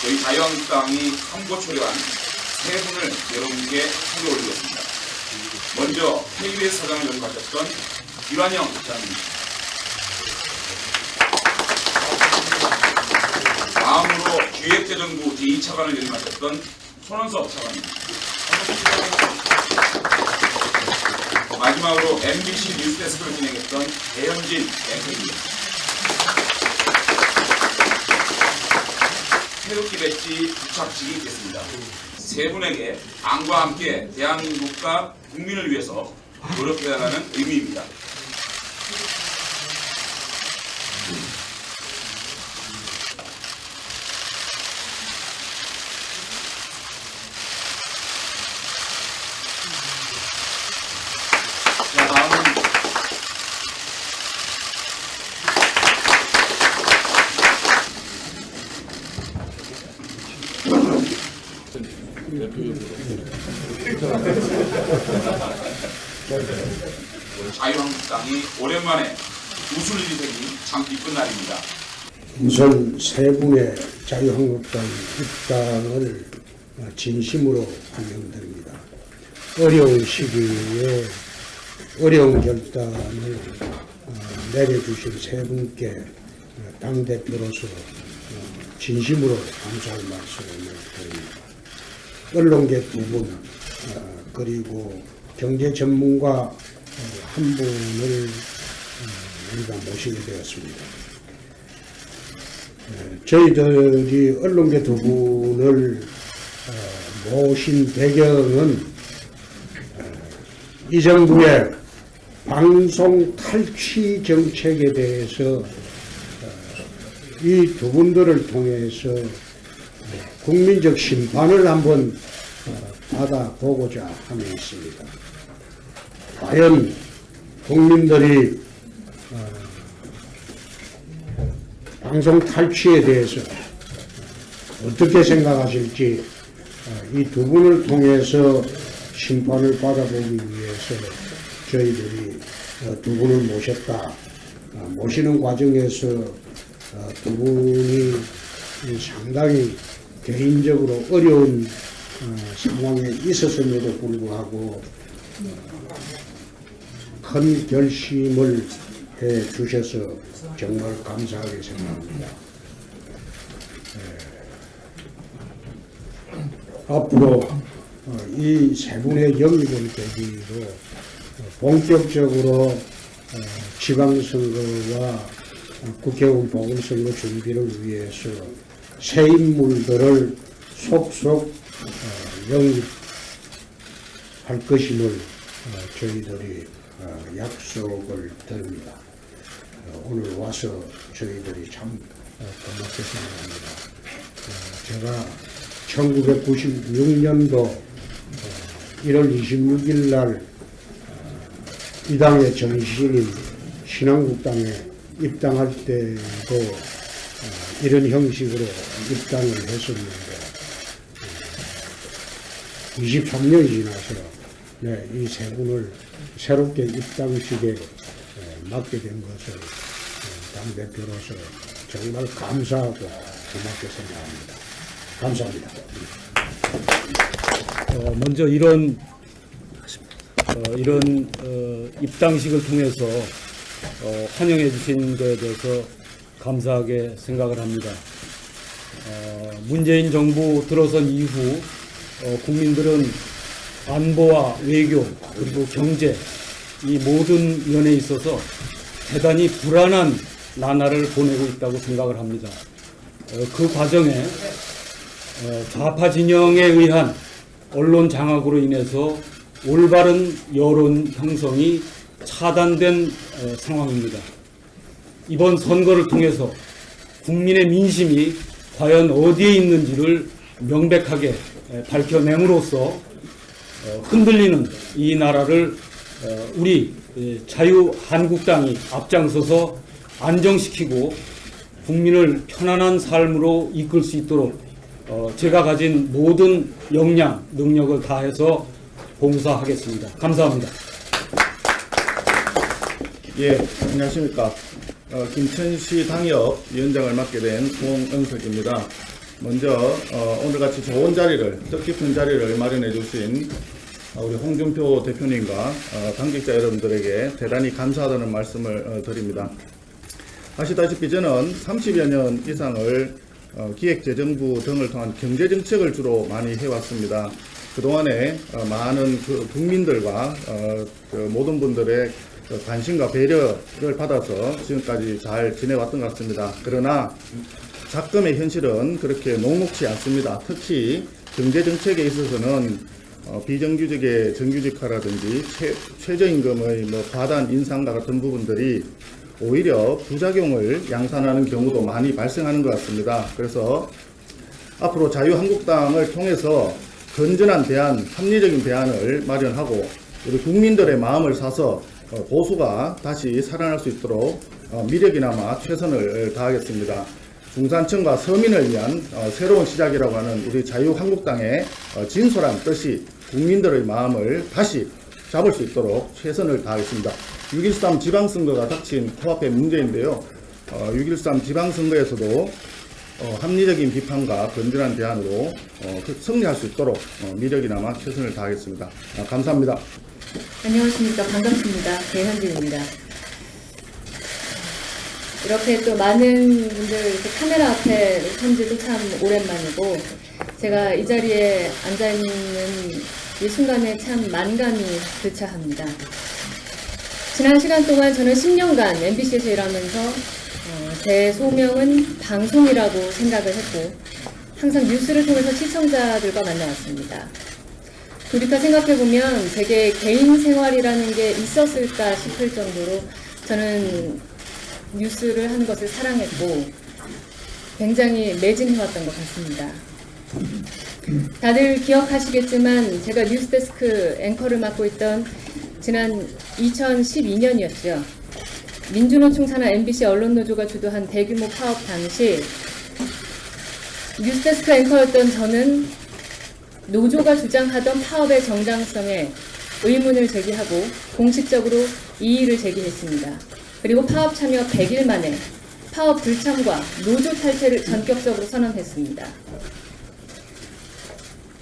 저희 자유한국당이 선거 초려한 세 분을 여러분께 소개 올리겠습니다. 먼저 KBS 사장을 연임하셨던 이완영 차관입니다. 다음으로 기획재정부 제2차관을 연임하셨던 손원석 차관입니다. 마지막으로 MBC 뉴스데스크를 진행했던 배현진 앵커입니다. 태극기 배지 부착식이 있겠습니다. 세 분에게 당과 함께 대한민국과 국민을 위해서 노력해달라는 의미입니다. 자, 다음은 자유한국당이 오랜만에 웃을 일이 생긴 참 기쁜 날입니다. 우선 세 분의 자유한국당 입당을 진심으로 환영드립니다. 어려운 시기에 어려운 결단을 내려주신 세 분께 당대표로서 진심으로 감사의 말씀을 드립니다. 언론계 두 분, 그리고 경제 전문가 한 분을 우리가 모시게 되었습니다. 저희들이 언론계 두 분을 모신 배경은 이 정부의 방송 탈취 정책에 대해서 이 두 분들을 통해서 국민적 심판을 한번 받아보고자 함에 있습니다. 과연 국민들이 방송 탈취에 대해서 어떻게 생각하실지 이 두 분을 통해서 심판을 받아보기 위해서 저희들이 두 분을 모셨다. 모시는 과정에서 두 분이 상당히 개인적으로 어려운 상황에 있었음에도 불구하고 큰 결심을 해 주셔서 정말 감사하게 생각합니다. 앞으로 이 세 분의 영입을 계기로 본격적으로 지방선거와 국회의원 보궐선거 준비를 위해서 새 인물들을 속속 영입할 것임을 저희들이 약속을 드립니다. 오늘 와서 저희들이 참 고맙게 생각합니다. 제가 1996년도 1월 26일 날 이 당의 전신인 신한국당에 입당할 때도 이런 형식으로 입당을 했었는데 23년이 지나서 이 세 분을 새롭게 입당식에 맡게 된 것을 당대표로서 정말 감사하고 고맙게 생각합니다. 감사합니다. 먼저 이런 입당식을 통해서 환영해 주신 것에 대해서 감사하게 생각을 합니다. 문재인 정부 들어선 이후 국민들은 안보와 외교 그리고 경제 이 모든 면에 있어서 대단히 불안한 나날을 보내고 있다고 생각을 합니다. 그 과정에 좌파 진영에 의한 언론 장악으로 인해서 올바른 여론 형성이 차단된 상황입니다. 이번 선거를 통해서 국민의 민심이 과연 어디에 있는지를 명백하게 밝혀냄으로써 흔들리는 이 나라를 우리 자유한국당이 앞장서서 안정시키고 국민을 편안한 삶으로 이끌 수 있도록 제가 가진 모든 역량, 능력을 다해서 봉사하겠습니다. 감사합니다. 예, 안녕하십니까. 김천시 당협위원장을 맡게 된 송은석입니다. 먼저 오늘같이 좋은 자리를, 뜻깊은 자리를 마련해 주신 우리 홍준표 대표님과 당직자 여러분들에게 대단히 감사하다는 말씀을 드립니다. 아시다시피 저는 30여 년 이상을 기획재정부 등을 통한 경제정책을 주로 많이 해왔습니다. 그동안에 많은 국민들과 모든 분들의 관심과 배려를 받아서 지금까지 잘 지내왔던 것 같습니다. 그러나 작금의 현실은 그렇게 녹록지 않습니다. 특히 경제정책에 있어서는 비정규직의 정규직화라든지 최저임금의 과다한 인상과 같은 부분들이 오히려 부작용을 양산하는 경우도 많이 발생하는 것 같습니다. 그래서 앞으로 자유한국당을 통해서 건전한 대안, 합리적인 대안을 마련하고 우리 국민들의 마음을 사서 보수가 다시 살아날 수 있도록 미력이나마 최선을 다하겠습니다. 중산층과 서민을 위한 새로운 시작이라고 하는 우리 자유한국당의 진솔한 뜻이 국민들의 마음을 다시 잡을 수 있도록 최선을 다하겠습니다. 6.13 지방선거가 닥친 코앞의 문제인데요. 6.13 지방선거에서도 합리적인 비판과 건전한 대안으로 승리할 수 있도록 미력이나마 최선을 다하겠습니다. 감사합니다. 안녕하십니까. 반갑습니다. 배현진입니다. 이렇게 또 많은 분들 이렇게 카메라 앞에 선 지도 참 오랜만이고, 제가 이 자리에 앉아있는 이 순간에 참 만감이 교차합니다. 지난 시간 동안 저는 10년간 MBC에서 일하면서 제 소명은 방송이라고 생각을 했고, 항상 뉴스를 통해서 시청자들과 만나왔습니다. 돌이켜 생각해보면 제게 개인 생활이라는 게 있었을까 싶을 정도로 저는 뉴스를 하는 것을 사랑했고 굉장히 매진해왔던 것 같습니다. 다들 기억하시겠지만 제가 뉴스데스크 앵커를 맡고 있던 지난 2012년이었죠. 민주노총 산하 MBC 언론노조가 주도한 대규모 파업 당시 뉴스데스크 앵커였던 저는 노조가 주장하던 파업의 정당성에 의문을 제기하고 공식적으로 이의를 제기했습니다. 그리고 파업 참여 100일 만에 파업 불참과 노조 탈퇴를 전격적으로 선언했습니다.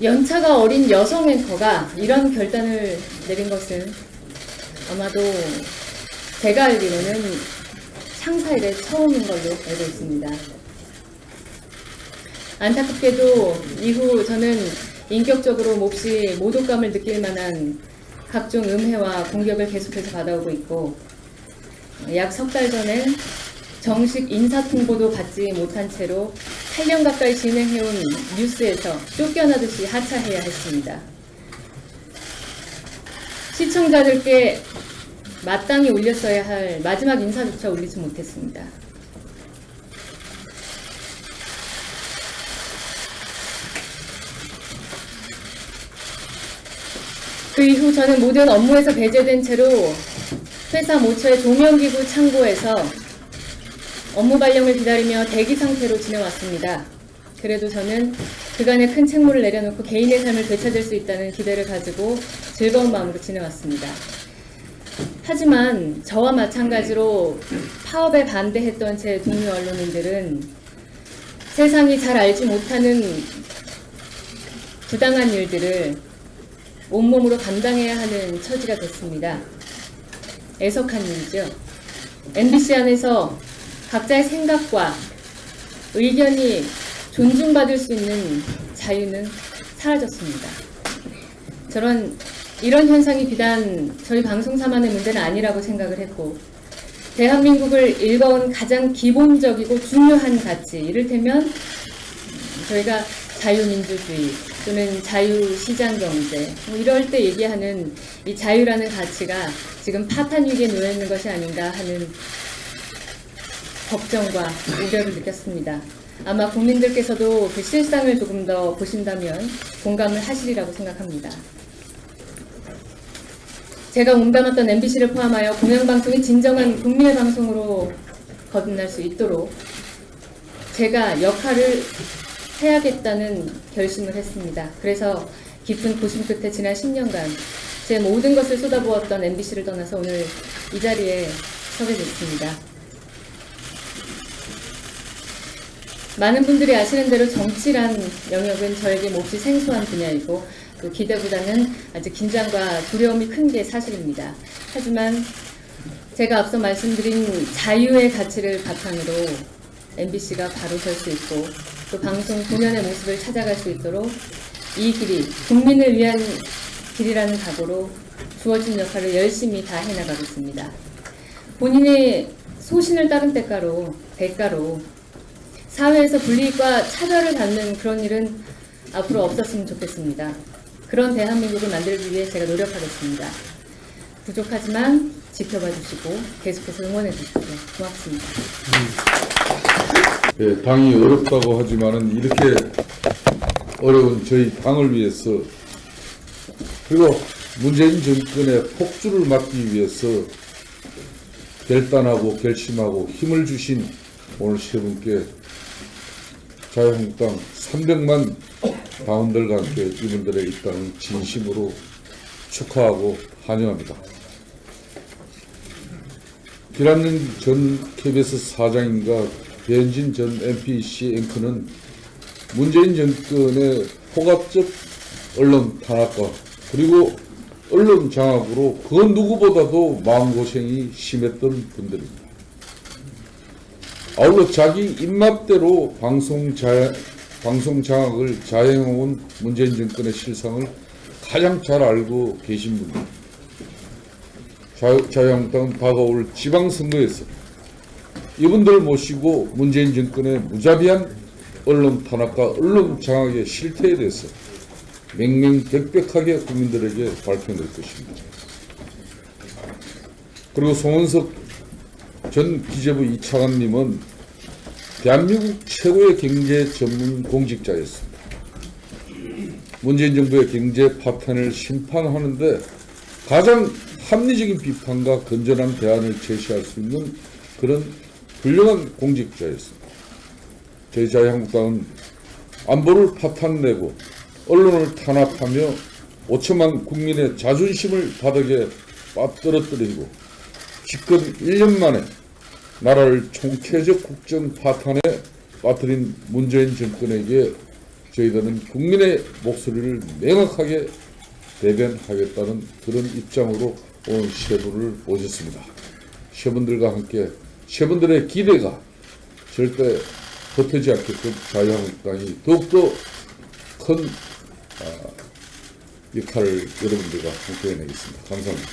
연차가 어린 여성 앵커가 이런 결단을 내린 것은 아마도 제가 알기로는 창사 이래 처음인 걸로 알고 있습니다. 안타깝게도 이후 저는 인격적으로 몹시 모독감을 느낄 만한 각종 음해와 공격을 계속해서 받아오고 있고, 약 석 달 전엔 정식 인사통보도 받지 못한 채로 8년 가까이 진행해온 뉴스에서 쫓겨나듯이 하차해야 했습니다. 시청자들께 마땅히 올렸어야 할 마지막 인사조차 올리지 못했습니다. 그 이후 저는 모든 업무에서 배제된 채로 회사 모처의 조명기구 창고에서 업무 발령을 기다리며 대기 상태로 지내왔습니다. 그래도 저는 그간의 큰 책무를 내려놓고 개인의 삶을 되찾을 수 있다는 기대를 가지고 즐거운 마음으로 지내왔습니다. 하지만 저와 마찬가지로 파업에 반대했던 제 동료 언론인들은 세상이 잘 알지 못하는 부당한 일들을 온몸으로 감당해야 하는 처지가 됐습니다. 애석한 일이죠. MBC 안에서 각자의 생각과 의견이 존중받을 수 있는 자유는 사라졌습니다. 이런 현상이 비단 저희 방송사만의 문제는 아니라고 생각을 했고, 대한민국을 일궈온 가장 기본적이고 중요한 가치, 이를테면 저희가 자유민주주의 또는 자유시장경제, 이럴 때 얘기하는 이 자유라는 가치가 지금 파탄 위기에 놓여 있는 것이 아닌가 하는 걱정과 우려를 느꼈습니다. 아마 국민들께서도 그 실상을 조금 더 보신다면 공감을 하시리라고 생각합니다. 제가 몸담았던 MBC를 포함하여 공영방송이 진정한 국민의 방송으로 거듭날 수 있도록 제가 역할을 해야겠다는 결심을 했습니다. 그래서 깊은 고심 끝에 지난 10년간 제 모든 것을 쏟아부었던 MBC를 떠나서 오늘 이 자리에 서게 됐습니다. 많은 분들이 아시는 대로 정치란 영역은 저에게 몹시 생소한 분야이고 또 기대보다는 아직 긴장과 두려움이 큰 게 사실입니다. 하지만 제가 앞서 말씀드린 자유의 가치를 바탕으로 MBC가 바로 설 수 있고 또 방송 본연의 모습을 찾아갈 수 있도록 이 길이 국민을 위한 길이라는 각오로 주어진 역할을 열심히 다 해나가겠습니다. 본인의 소신을 따른 대가로 사회에서 불이익과 차별을 받는 그런 일은 앞으로 없었으면 좋겠습니다. 그런 대한민국을 만들기 위해 제가 노력하겠습니다. 부족하지만 지켜봐 주시고 계속해서 응원해 주십시오. 고맙습니다. 예, 당이 어렵다고 하지만은 이렇게 어려운 저희 당을 위해서 그리고 문재인 정권의 폭주를 막기 위해서 결단하고 결심하고 힘을 주신 오늘 세 분께 자유한국당 300만 당원들과 함께 이분들의 입당을 진심으로 축하하고 환영합니다. 김한영 전 KBS 사장님과 배현진 전 MBC 앵커는 문재인 정권의 포괄적 언론 탄압과 그리고 언론 장악으로 그 누구보다도 마음고생이 심했던 분들입니다. 아울러 자기 입맛대로 방송 장악을 자행해온 문재인 정권의 실상을 가장 잘 알고 계신 분입니다. 자유한국당은 다가올 지방선거에서 이분들을 모시고 문재인 정권의 무자비한 언론 탄압과 언론 장악의 실태에 대해서 명명백백하게 국민들에게 밝혀낼 것입니다. 그리고 송원석 전 기재부 이차관님은 대한민국 최고의 경제 전문 공직자였습니다. 문재인 정부의 경제 파탄을 심판하는데 가장 합리적인 비판과 건전한 대안을 제시할 수 있는 그런 훌륭한 공직자였습니다. 저희 자유한국당은 안보를 파탄내고 언론을 탄압하며 5천만 국민의 자존심을 바닥에 빠뜨려뜨리고 집권 1년 만에 나라를 총체적 국정 파탄에 빠뜨린 문재인 정권에게 저희들은 국민의 목소리를 명확하게 대변하겠다는 그런 입장으로 오늘 세 분을 모셨습니다. 세 분들과 함께 세 분들의 기대가 절대 흩어지지 않게끔 자유한국당이 더욱더 큰 역할을 여러분들과 함께 해내겠습니다. 감사합니다.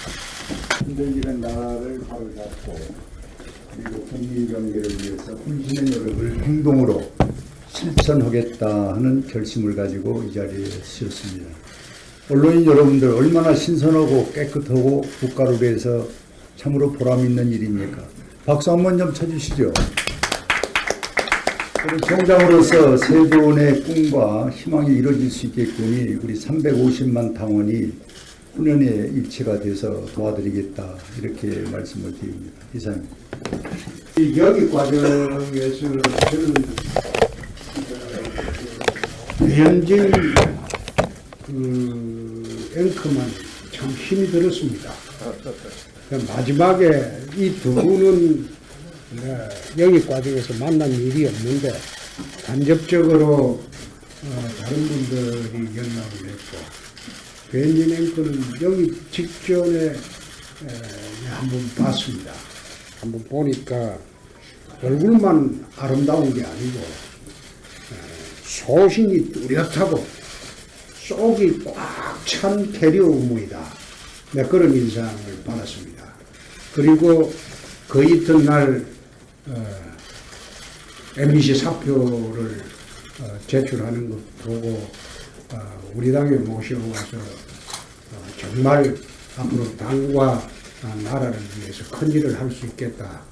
흔들리는 나라를 바로잡고 그리고 국민 경제를 위해서 혼신의 노력을 행동으로 실천하겠다 하는 결심을 가지고 이 자리에 서었습니다. 언론인 여러분들 얼마나 신선하고 깨끗하고 국가를 위해서 참으로 보람있는 일입니까? 박수 한번 좀 쳐주시죠. 우리 총장으로서 세 분의 꿈과 희망이 이루어질 수 있겠으니 우리 350만 당원이 훈련의 일체가 돼서 도와드리겠다 이렇게 말씀을 드립니다. 이상입니다. 이 영입 과정에서 저는 배현진 앵커만 참 힘이 들었습니다. 마지막에 이 두 분은 영입 과정에서 만난 일이 없는데 간접적으로 다른 분들이 연락을 했고 배현진 앵커는 영입 직전에 한번 봤습니다. 한번 보니까 얼굴만 아름다운 게 아니고 소신이 뚜렷하고 속이 꽉 찬 캐리어 우무이다. 네, 그런 인상을 받았습니다. 그리고 그 이튿날 MBC 사표를 제출하는 것 보고 우리 당에 모셔와서 정말 앞으로 당과 나라를 위해서 큰 일을 할 수 있겠다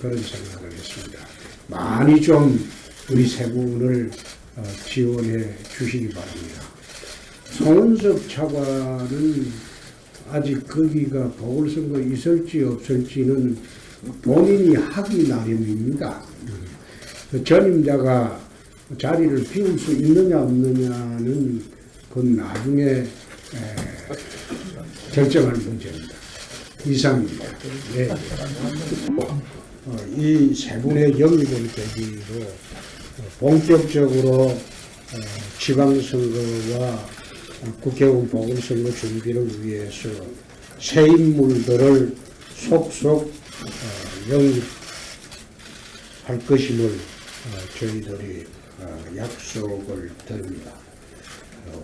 그런 생각을 했습니다. 많이 좀 우리 세 분을 지원해 주시기 바랍니다. 송원석 차관은 아직 거기가 보궐선거 있을지 없을지는 본인이 하기 나름입니다. 전임자가 자리를 비울 수 있느냐 없느냐는 그건 나중에 결정할 문제입니다. 이상입니다. 네. 이 세 분의 영입을 계기로 본격적으로 지방선거와 국회의원 보궐선거 준비를 위해서 새 인물들을 속속 영입할 것임을 저희들이 약속을 드립니다.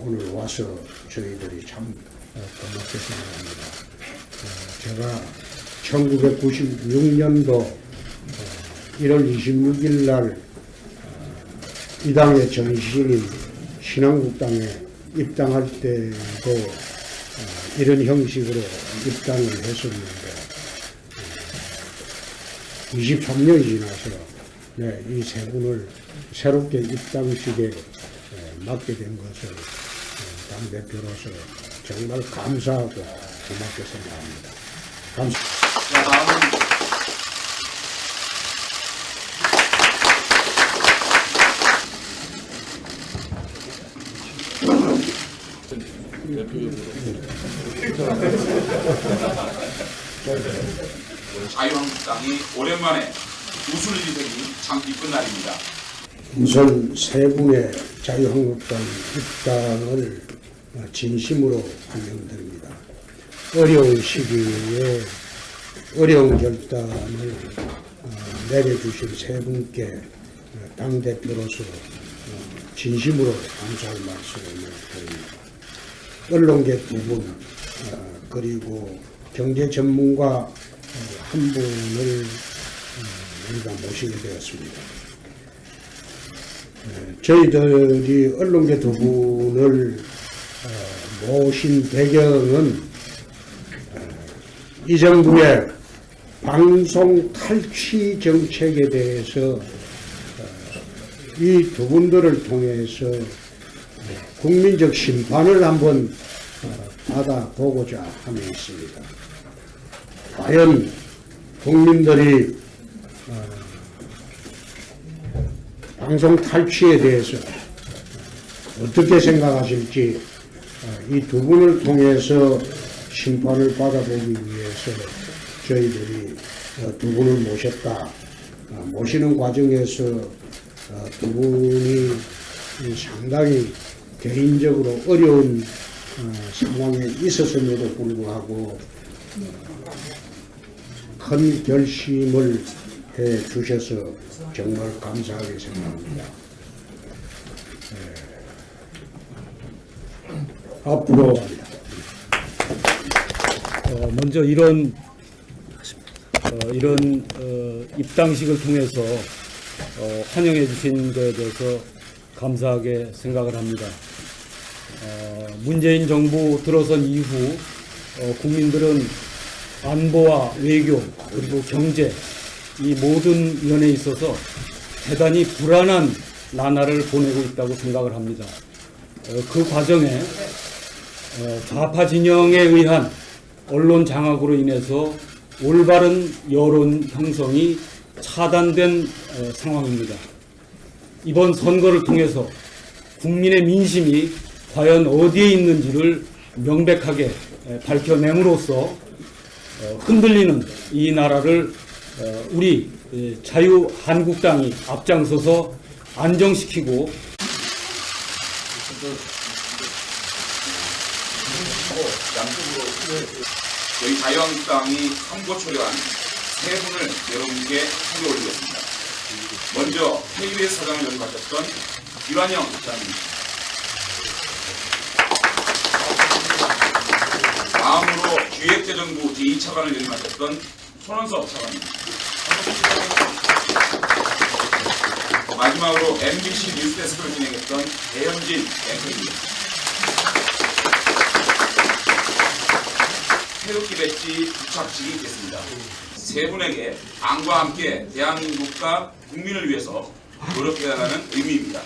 오늘 와서 저희들이 참 고맙게 생각합니다. 제가 1996년도 1월 26일 날 이 당의 전신인 신한국당에 입당할 때도 이런 형식으로 입당을 했었는데 23년이 지나서 이 세 분을 새롭게 입당식에 맡게 된 것을 당대표로서 정말 감사하고 고맙게 생각합니다. 자, 다음은 자유한국당이 오랜만에 우수를 지색이 참 기쁜 날입니다. 우선 세 분의 자유한국당 입당을 진심으로 환영드립니다. 어려운 시기에 어려운 결단을 내려주신 세 분께 당대표로서 진심으로 감사의 말씀을 드립니다. 언론계 두 분, 그리고 경제 전문가 한 분을 우리가 모시게 되었습니다. 저희들이 언론계 두 분을 모신 배경은 이 정부의 방송 탈취 정책에 대해서 이 두 분들을 통해서 국민적 심판을 한번 받아보고자 함에 있습니다. 과연 국민들이 방송 탈취에 대해서 어떻게 생각하실지 이 두 분을 통해서 심판을 받아보기 위해서 저희들이 두 분을 모셨다. 모시는 과정에서 두 분이 상당히 개인적으로 어려운 상황에 있었음에도 불구하고 큰 결심을 해 주셔서 정말 감사하게 생각합니다. 앞으로 먼저 이런 입당식을 통해서 환영해 주신 것에 대해서 감사하게 생각을 합니다. 문재인 정부 들어선 이후 국민들은 안보와 외교 그리고 경제 이 모든 면에 있어서 대단히 불안한 나날을 보내고 있다고 생각을 합니다. 그 과정에 좌파 진영에 의한 언론 장악으로 인해서 올바른 여론 형성이 차단된 상황입니다. 이번 선거를 통해서 국민의 민심이 과연 어디에 있는지를 명백하게 밝혀냄으로써 흔들리는 이 나라를 우리 자유한국당이 앞장서서 안정시키고 저희 자유한국당이 선거 초려한 세 분을 여러분께 소개 올리겠습니다. 먼저 KBS 사장을 연맡았던 이완영 차장입니다. 다음으로 기획재정부 제2차관을 연맡았던 손원섭 차관입니다. 마지막으로 MBC 뉴스데스크를 진행했던 배현진 앵커입니다. 태극기 배지 부착식이 있겠습니다. 세 분에게 당과 함께 대한민국과 국민을 위해서 노력해달라는 의미입니다.